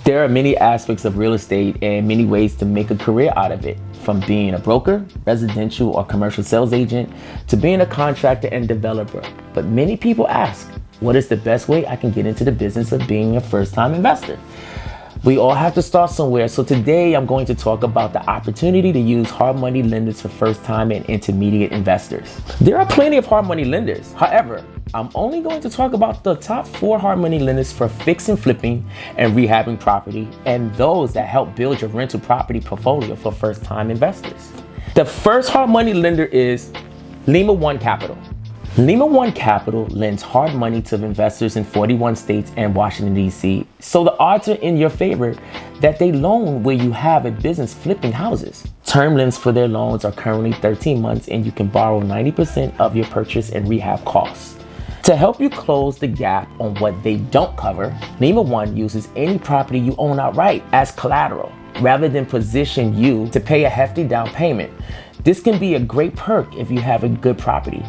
There are many aspects of real estate and many ways to make a career out of it, from being a broker, residential or commercial sales agent, to being a contractor and developer. But many people ask, what is the best way I can get into the business of being a first-time investor? We all have to start somewhere, so today I'm going to talk about the opportunity to use hard money lenders for first-time and intermediate investors. There are plenty of hard money lenders. However, I'm only going to talk about the top 4 hard money lenders for fix and flipping and rehabbing property, and those that help build your rental property portfolio for first-time investors. The first hard money lender is Lima One Capital. Lima One Capital lends hard money to investors in 41 states and Washington, D.C. So the odds are in your favor that they loan where you have a business flipping houses. Term lengths for their loans are currently 13 months and you can borrow 90% of your purchase and rehab costs. To help you close the gap on what they don't cover, Lima One uses any property you own outright as collateral, rather than position you to pay a hefty down payment. This can be a great perk if you have a good property.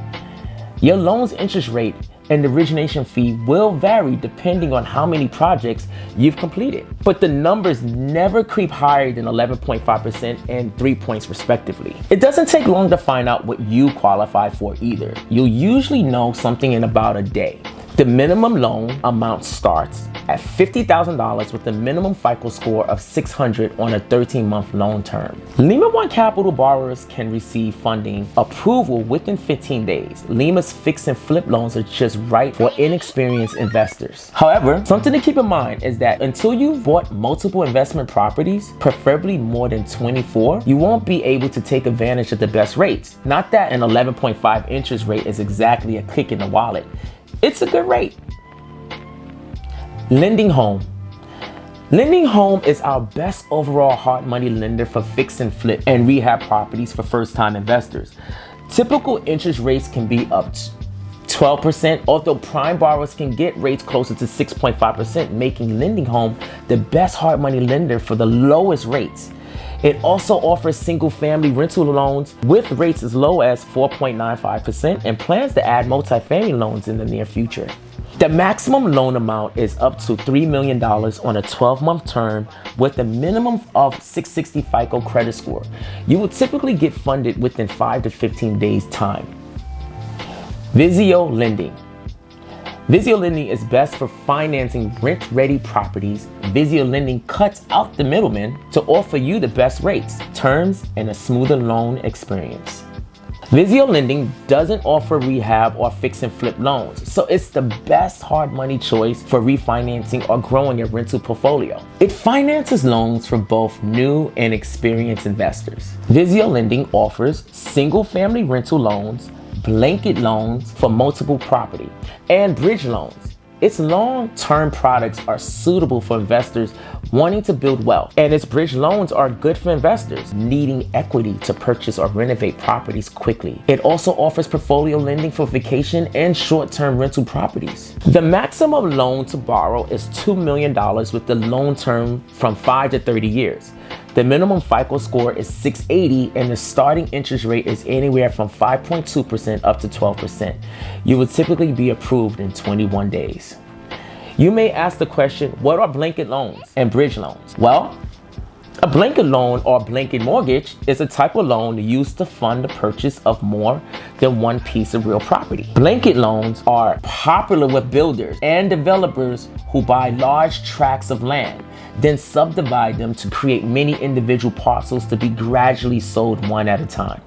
Your loan's interest rate and origination fee will vary depending on how many projects you've completed, but the numbers never creep higher than 11.5% and 3 points respectively. It doesn't take long to find out what you qualify for either. You'll usually know something in about a day. The minimum loan amount starts at $50,000 with a minimum FICO score of 600 on a 13-month loan term. Lima One Capital borrowers can receive funding approval within 15 days. Lima's fix and flip loans are just right for inexperienced investors. However, something to keep in mind is that until you've bought multiple investment properties, preferably more than 24, you won't be able to take advantage of the best rates. Not that an 11.5 interest rate is exactly a kick in the wallet. It's a good rate. Lending Home. Lending Home is our best overall hard money lender for fix and flip and rehab properties for first-time investors. Typical interest rates can be up to 12%, although prime borrowers can get rates closer to 6.5%, making Lending Home the best hard money lender for the lowest rates. It also offers single-family rental loans with rates as low as 4.95% and plans to add multifamily loans in the near future. The maximum loan amount is up to $3 million on a 12-month term with a minimum of 660 FICO credit score. You will typically get funded within 5 to 15 days time. Vizio Lending. Vizio Lending is best for financing rent-ready properties. Vizio Lending cuts out the middleman to offer you the best rates, terms, and a smoother loan experience. Vizio Lending doesn't offer rehab or fix and flip loans, so it's the best hard money choice for refinancing or growing your rental portfolio. It finances loans for both new and experienced investors. Vizio Lending offers single-family rental loans, blanket loans for multiple property, and bridge loans. Its long-term products are suitable for investors wanting to build wealth, and its bridge loans are good for investors needing equity to purchase or renovate properties quickly. It also offers portfolio lending for vacation and short-term rental properties. The maximum loan to borrow is $2 million with the loan term from 5 to 30 years. The minimum FICO score is 680 and the starting interest rate is anywhere from 5.2% up to 12%. You will typically be approved in 21 days. You may ask the question, what are blanket loans and bridge loans? Well, a blanket loan or blanket mortgage is a type of loan used to fund the purchase of more than one piece of real property. Blanket loans are popular with builders and developers who buy large tracts of land, then subdivide them to create many individual parcels to be gradually sold one at a time.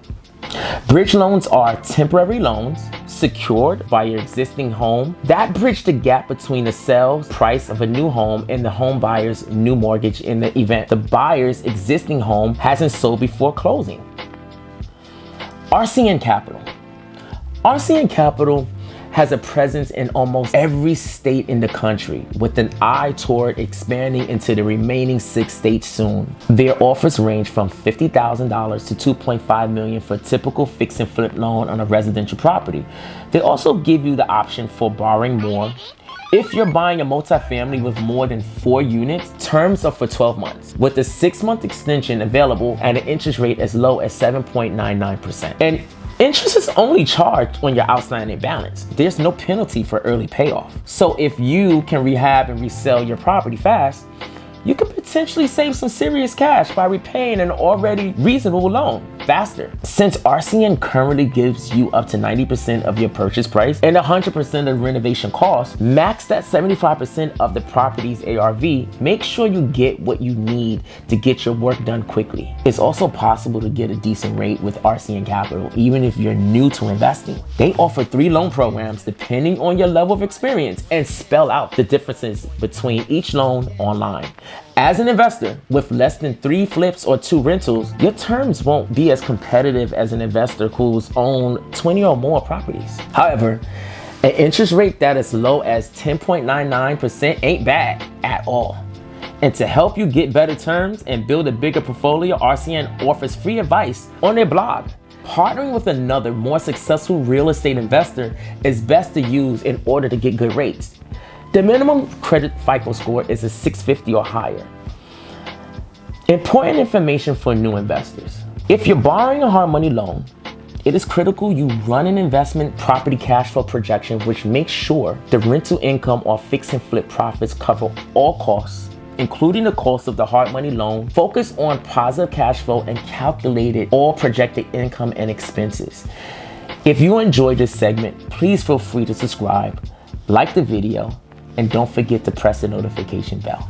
Bridge loans are temporary loans secured by your existing home that bridge the gap between the sales price of a new home and the home buyer's new mortgage in the event the buyer's existing home hasn't sold before closing. RCN Capital. RCN Capital has a presence in almost every state in the country with an eye toward expanding into the remaining 6 states soon. Their offers range from $50,000 to $2.5 million for a typical fix and flip loan on a residential property. They also give you the option for borrowing more. If you're buying a multifamily with more than 4 units, terms are for 12 months, with a 6-month extension available and an interest rate as low as 7.99%. And interest is only charged on your outstanding balance. There's no penalty for early payoff. So if you can rehab and resell your property fast, you could potentially save some serious cash by repaying an already reasonable loan faster. Since RCN currently gives you up to 90% of your purchase price and 100% of renovation costs, max that 75% of the property's ARV. Make sure you get what you need to get your work done quickly. It's also possible to get a decent rate with RCN Capital, even if you're new to investing. They offer 3 loan programs depending on your level of experience and spell out the differences between each loan online. As an investor with less than 3 flips or 2 rentals, your terms won't be as competitive as an investor who's owned 20 or more properties. However, an interest rate that is low as 10.99% ain't bad at all. And to help you get better terms and build a bigger portfolio, RCN offers free advice on their blog. Partnering with another more successful real estate investor is best to use in order to get good rates. The minimum credit FICO score is a 650 or higher. Important information for new investors. If you're borrowing a hard money loan, it is critical you run an investment property cash flow projection which makes sure the rental income or fix and flip profits cover all costs, including the cost of the hard money loan. Focus on positive cash flow and calculated all projected income and expenses. If you enjoyed this segment, please feel free to subscribe, like the video, and don't forget to press the notification bell.